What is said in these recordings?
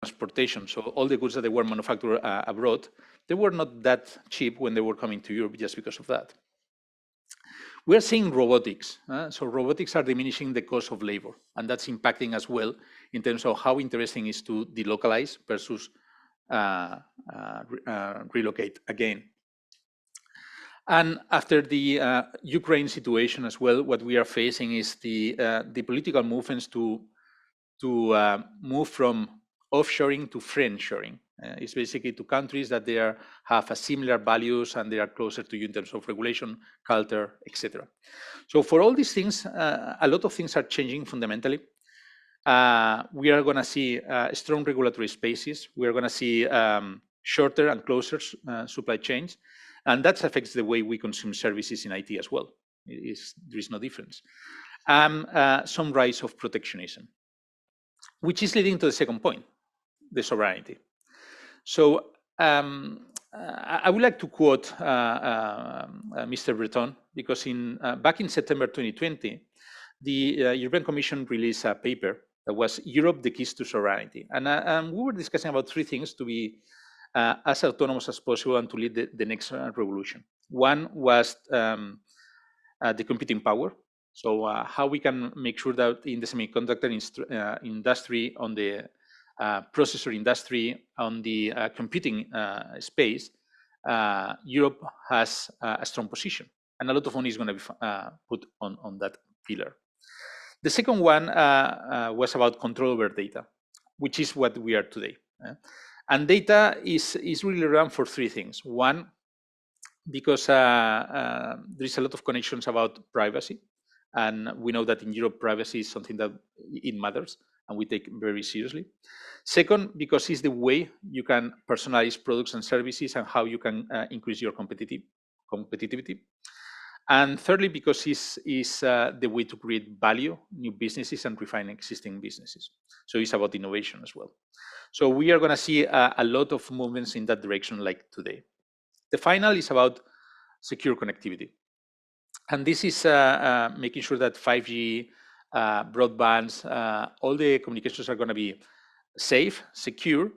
transportation. So all the goods that they were manufactured abroad, they were not that cheap when they were coming to Europe just because of that. We are seeing robotics. So robotics are diminishing the cost of labor, and that's impacting as well in terms of how interesting it is to delocalize versus relocate again. And after the Ukraine situation as well, what we are facing is the political movements to move from offshoring to friendshoring. It's basically to countries that they have a similar values and they are closer to you in terms of regulation, culture, etc. So for all these things, a lot of things are changing fundamentally. We are going to see strong regulatory spaces. We are going to see shorter and closer supply chains, and that affects the way we consume services in IT as well. There is no difference. Some rise of protectionism, which is leading to the second point, the sovereignty. So I would like to quote Mr. Breton, because back in September 2020, the European Commission released a paper that was Europe, the Keys to Sovereignty. And we were discussing about three things to be as autonomous as possible and to lead the next revolution. One was the computing power. So how we can make sure that in the semiconductor industry, on the processor industry, on the computing space, Europe has a strong position, and a lot of money is going to be put on that pillar. The second one was about control over data, which is what we are today. And data is really relevant for three things. One, because there is a lot of connections about privacy. And we know that in Europe, privacy is something that it matters and we take very seriously. Second, because it's the way you can personalize products and services and how you can increase your competitivity. And thirdly, because it's the way to create value, new businesses, and refine existing businesses. So it's about innovation as well. So we are going to see a lot of movements in that direction like today. The final is about secure connectivity. And this is making sure that 5G, broadbands, all the communications are going to be safe, secure,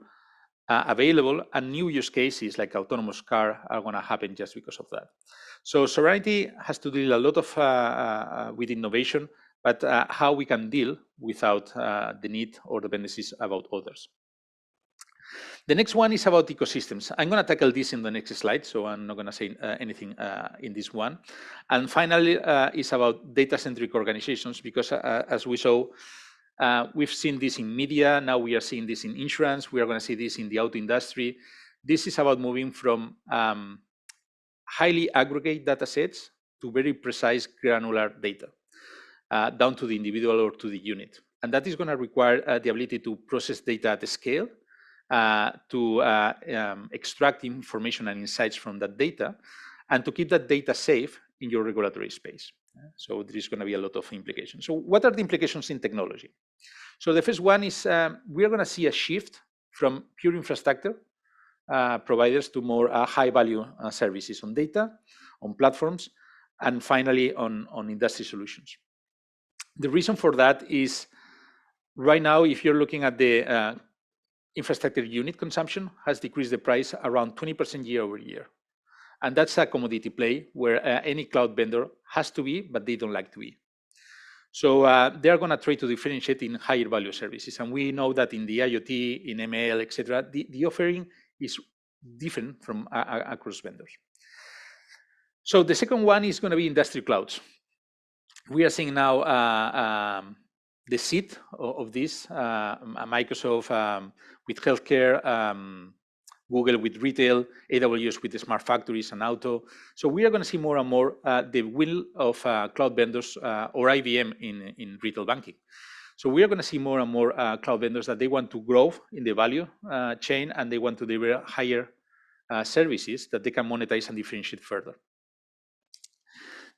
available, and new use cases like autonomous car are going to happen just because of that. So sovereignty has to deal a lot of with innovation, but how we can deal without the need or dependencies about others. The next one is about ecosystems. I'm going to tackle this in the next slide, so I'm not going to say anything in this one. And finally, it's about data-centric organizations, because as we saw, we've seen this in media, now we are seeing this in insurance, we are going to see this in the auto industry. This is about moving from highly aggregate data sets to very precise granular data, down to the individual or to the unit. And that is going to require the ability to process data at scale, to extract information and insights from that data, and to keep that data safe in your regulatory space. So there is going to be a lot of implications. So what are the implications in technology? So the first one is we are going to see a shift from pure infrastructure providers to more high-value services on data, on platforms, and finally on industry solutions. The reason for that is right now, if you're looking at the infrastructure unit consumption has decreased the price around 20% year over year. And that's a commodity play where any cloud vendor has to be, but they don't like to be. So they're going to try to differentiate in higher value services. And we know that in the IoT, in ML, etc., the offering is different from across vendors. So the second one is going to be industry clouds. We are seeing now the seed of this, Microsoft with healthcare, Google with retail, AWS with the smart factories and auto. So we are going to see more and more the will of cloud vendors or IBM in retail banking. So we are going to see more and more cloud vendors that they want to grow in the value chain and they want to deliver higher services that they can monetize and differentiate further.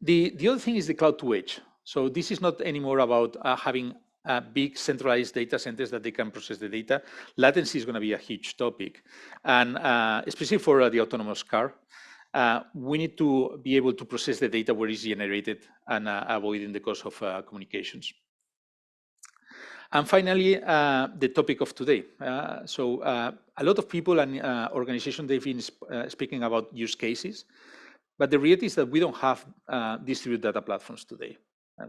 The other thing is the cloud to edge. So this is not anymore about having big centralized data centers that they can process the data. Latency is going to be a huge topic. And especially for the autonomous car, we need to be able to process the data where it's generated and avoiding the cost of communications. And finally, the topic of today. So a lot of people and organizations, they've been speaking about use cases, but the reality is that we don't have distributed data platforms today.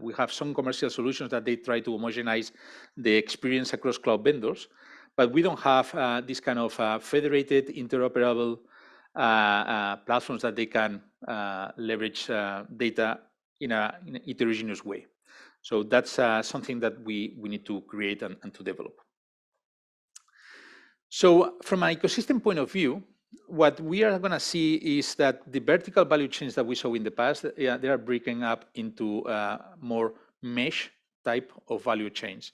We have some commercial solutions that they try to homogenize the experience across cloud vendors, but we don't have this kind of federated, interoperable platforms that they can leverage data in an heterogeneous way. So that's something that we need to create and to develop. So from an ecosystem point of view, what we are going to see is that the vertical value chains that we saw in the past, they are breaking up into more mesh type of value chains.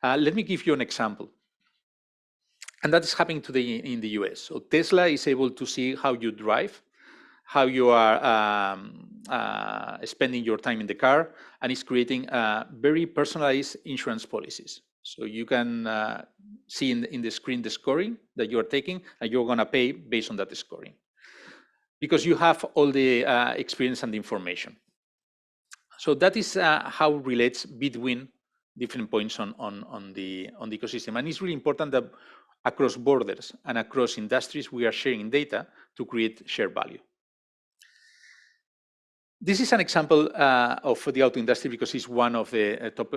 Let me give you an example. And that is happening today in the US. So Tesla is able to see how you drive, how you are spending your time in the car, and it's creating very personalized insurance policies. So you can see in the screen the scoring that you're taking, and you're going to pay based on that scoring, because you have all the experience and the information. So that is how it relates between different points on the ecosystem. And it's really important that across borders and across industries, we are sharing data to create shared value. This is an example of the auto industry because it's one of the top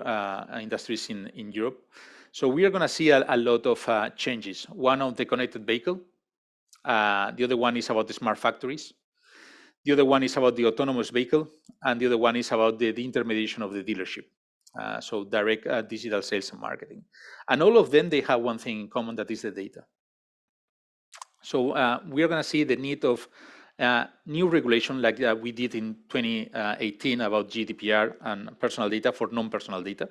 industries in Europe. So we are going to see a lot of changes. One on the connected vehicle. The other one is about the smart factories. The other one is about the autonomous vehicle. And the other one is about the intermediation of the dealership. So direct digital sales and marketing. And all of them, they have one thing in common, that is the data. So we are going to see the need of new regulation like we did in 2018 about GDPR and personal data for non-personal data.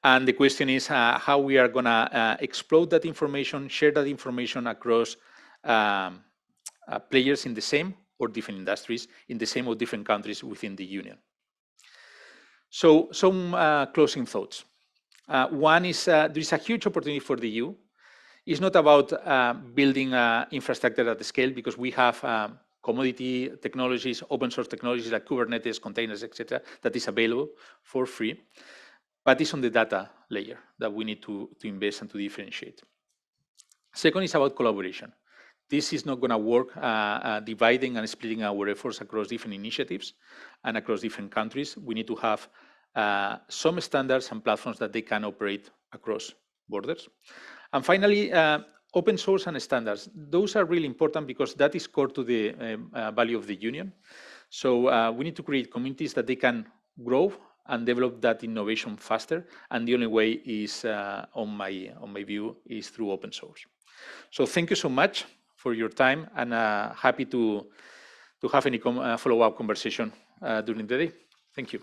And the question is how we are going to exploit that information, share that information across players in the same or different industries, in the same or different countries within the union. So some closing thoughts. One is there is a huge opportunity for the EU. It's not about building infrastructure at the scale, because we have commodity technologies, open source technologies like Kubernetes, containers, etc., that is available for free. But it's on the data layer that we need to invest and to differentiate. Second is about collaboration. This is not going to work dividing and splitting our efforts across different initiatives and across different countries. We need to have some standards and platforms that they can operate across borders. And finally, open source and standards. Those are really important because that is core to the value of the union. So we need to create communities that they can grow and develop that innovation faster. And the only way is, on my view, is through open source. So thank you so much for your time, and happy to have any follow-up conversation during the day. Thank you.